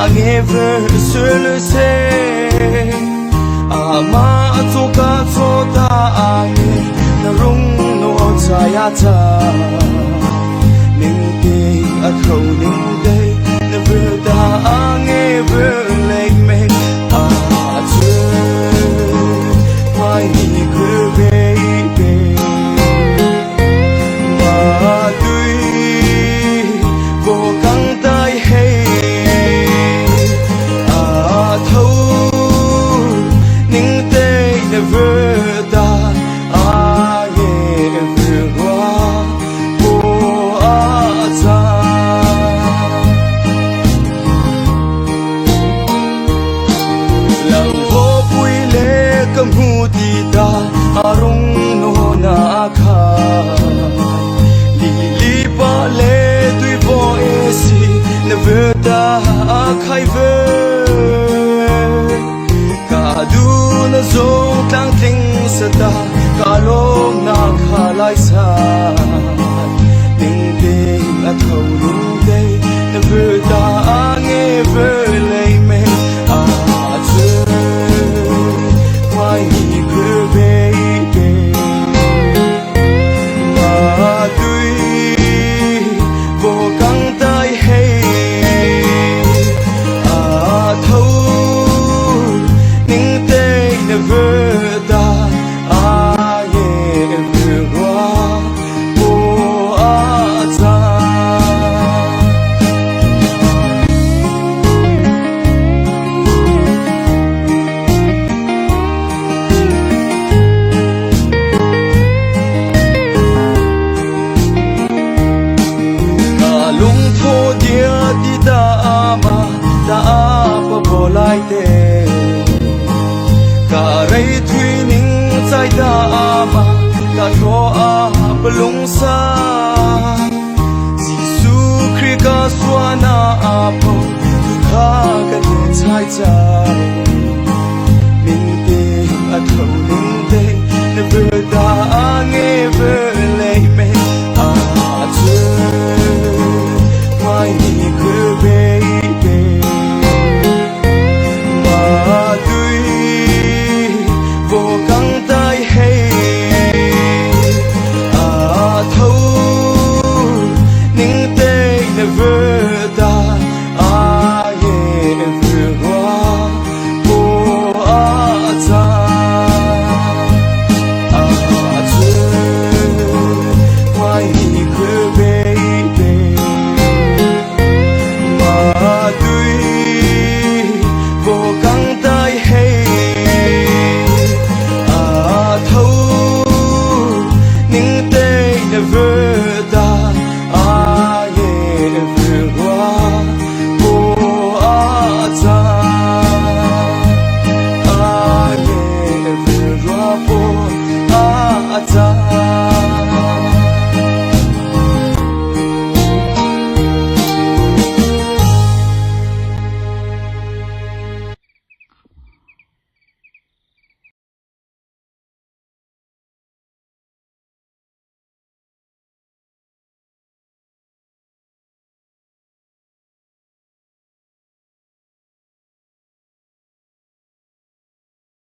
never say ama toka tota ane na rung no zayata ning day at ho ning day never da never like me why ni baby ma tui vô căng tay hay never die never go lang ho pui le kam hu ti da arung no na kha li li pa le tui bo esi never da khai ve ka du na zo tang ting sa da ka lo na kha lai sa ding ding at ho lung day never da never lay me why he could baby ma tui vô căng tay hay never die never go ka lung tho dia di da ma da pa bo lai te ka rei thui ning chai da ma ka tho a belung sa